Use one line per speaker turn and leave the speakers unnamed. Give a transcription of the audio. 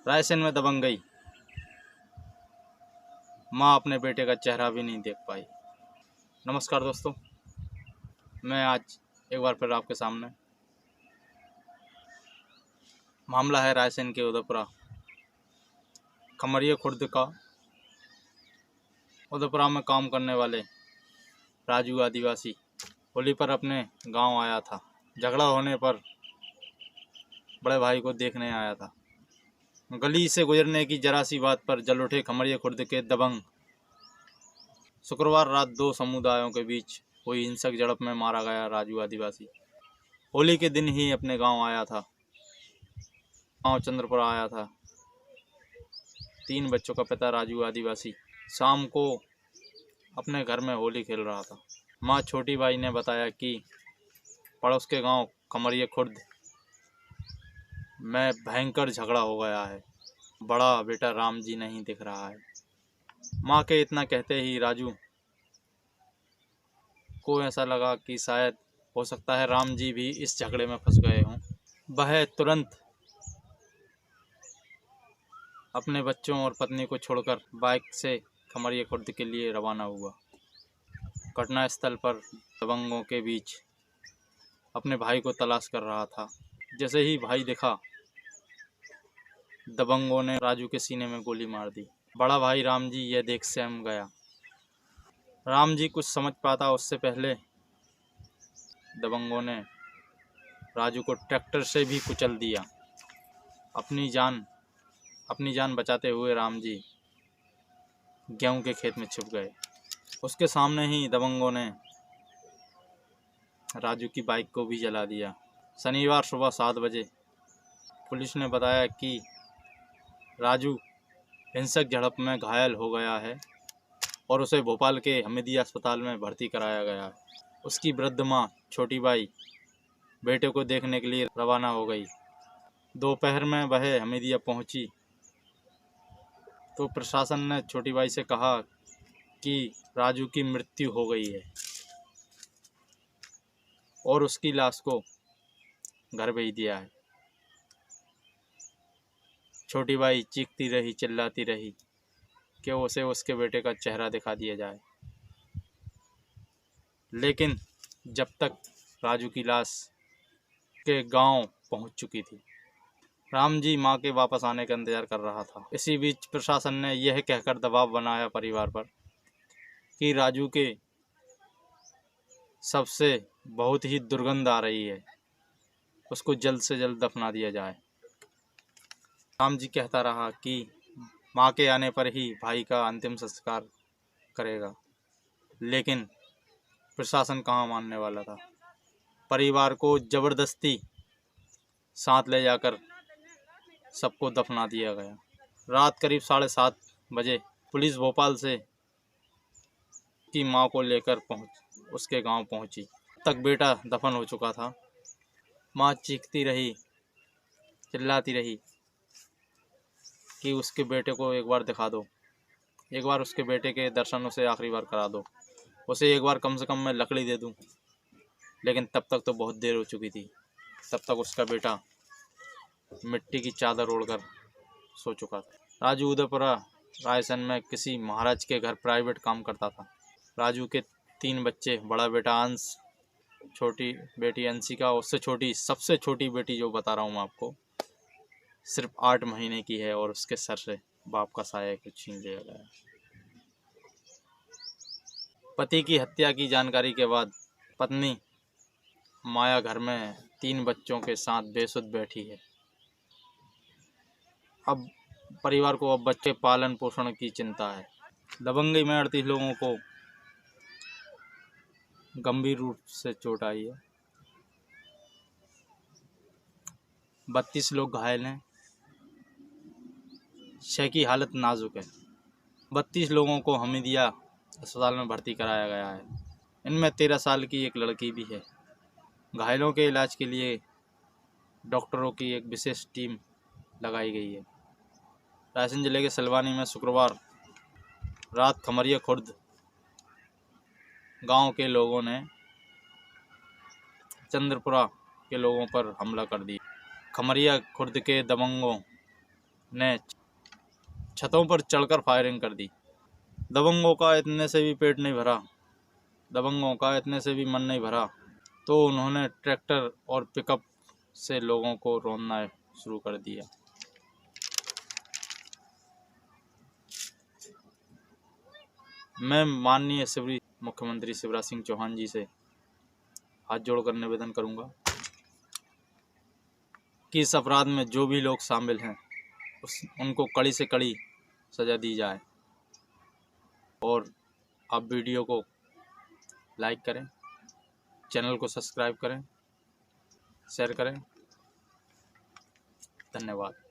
रायसेन में दबंगई, मां अपने बेटे का चेहरा भी नहीं देख पाई। नमस्कार दोस्तों, मैं आज एक बार फिर आपके सामने। मामला है रायसेन के उदयपुरा खमरिया खुर्द का। उदयपुरा में काम करने वाले राजू आदिवासी होली पर अपने गांव आया था। झगड़ा होने पर बड़े भाई को देखने आया था। गली से गुजरने की जरा सी बात पर जल उठे खमरिया खुर्द के दबंग। शुक्रवार रात दो समुदायों के बीच हुई हिंसक झड़प में मारा गया राजू आदिवासी। होली के दिन ही अपने गांव आया था, गांव चंद्रपुरा आया था। 3 बच्चों का पिता राजू आदिवासी शाम को अपने घर में होली खेल रहा था। मां छोटी बाई ने बताया कि पड़ोस के गांव खमरिया खुर्द में भयंकर झगड़ा हो गया है। बड़ा बेटा राम जी नहीं दिख रहा है। मां के इतना कहते ही राजू को ऐसा लगा कि शायद हो सकता है राम जी भी इस झगड़े में फंस गए हों। वह तुरंत अपने बच्चों और पत्नी को छोड़कर बाइक से खमरिया खुर्द के लिए रवाना हुआ। घटनास्थल पर दबंगों के बीच अपने भाई को तलाश कर रहा था। जैसे ही भाई दिखा, दबंगों ने राजू के सीने में गोली मार दी। बड़ा भाई राम जी यह देख सहम गया। राम जी कुछ समझ पाता उससे पहले दबंगों ने राजू को ट्रैक्टर से भी कुचल दिया। अपनी जान बचाते हुए राम जी गेहूं के खेत में छिप गए। उसके सामने ही दबंगों ने राजू की बाइक को भी जला दिया। शनिवार सुबह 7 बजे पुलिस ने बताया कि राजू हिंसक झड़प में घायल हो गया है और उसे भोपाल के हमीदिया अस्पताल में भर्ती कराया गया है। उसकी वृद्ध मां छोटी बाई बेटे को देखने के लिए रवाना हो गई। दोपहर में वह हमीदिया पहुंची तो प्रशासन ने छोटी बाई से कहा कि राजू की मृत्यु हो गई है और उसकी लाश को घर भेज दिया है। छोटी बाई चीखती रही, चिल्लाती रही कि उसे उसके बेटे का चेहरा दिखा दिया जाए, लेकिन जब तक राजू की लाश के गांव पहुंच चुकी थी। राम जी मां के वापस आने का इंतजार कर रहा था। इसी बीच प्रशासन ने यह कहकर दबाव बनाया परिवार पर कि राजू के सबसे बहुत ही दुर्गंध आ रही है, उसको जल्द से जल्द दफना दिया जाए। राम जी कहता रहा कि मां के आने पर ही भाई का अंतिम संस्कार करेगा, लेकिन प्रशासन कहाँ मानने वाला था। परिवार को जबरदस्ती साथ ले जाकर सबको दफना दिया गया। रात करीब 7:30 बजे पुलिस भोपाल से की मां को लेकर उसके गांव पहुंची। तक बेटा दफन हो चुका था। मां चीखती रही, चिल्लाती रही कि उसके बेटे को एक बार दिखा दो, एक बार उसके बेटे के दर्शन उसे आखिरी बार करा दो, उसे एक बार कम से कम मैं लकड़ी दे दूं। लेकिन तब तक तो बहुत देर हो चुकी थी। तब तक उसका बेटा मिट्टी की चादर ओढ़कर सो चुका था। राजू उदयपुरा रायसेन में किसी महाराज के घर प्राइवेट काम करता था। राजू के 3 बच्चे, बड़ा बेटा अंश, छोटी बेटी अंशिका, उससे छोटी, सबसे छोटी बेटी जो बता रहा हूँ मैं आपको, सिर्फ 8 महीने की है और उसके सर से बाप का साया को छीन लिया गया। पति की हत्या की जानकारी के बाद पत्नी माया घर में 3 बच्चों के साथ बेसुध बैठी है। अब परिवार को बच्चे पालन पोषण की चिंता है। दबंगई में 38 लोगों को गंभीर रूप से चोट आई है। 32 लोग घायल हैं। 6 की हालत नाजुक है। 32 लोगों को हमीदिया अस्पताल में भर्ती कराया गया है। इनमें 13 साल की एक लड़की भी है। घायलों के इलाज के लिए डॉक्टरों की एक विशेष टीम लगाई गई है। रायसेन जिले के सिलवानी में शुक्रवार रात खमरिया खुर्द गांव के लोगों ने चंद्रपुरा के लोगों पर हमला कर दिया। खमरिया खुर्द के दबंगों ने छतों पर चढ़कर फायरिंग कर दी। दबंगों का इतने से भी पेट नहीं भरा, दबंगों का इतने से भी मन नहीं भरा, तो उन्होंने ट्रैक्टर और पिकअप से लोगों को रौंदना शुरू कर दिया। मैं माननीय मुख्यमंत्री शिवराज सिंह चौहान जी से हाथ जोड़कर निवेदन करूंगा कि इस अपराध में जो भी लोग शामिल हैं उनको कड़ी से कड़ी सज़ा दी जाए। और आप वीडियो को लाइक करें, चैनल को सब्सक्राइब करें, शेयर करें। धन्यवाद।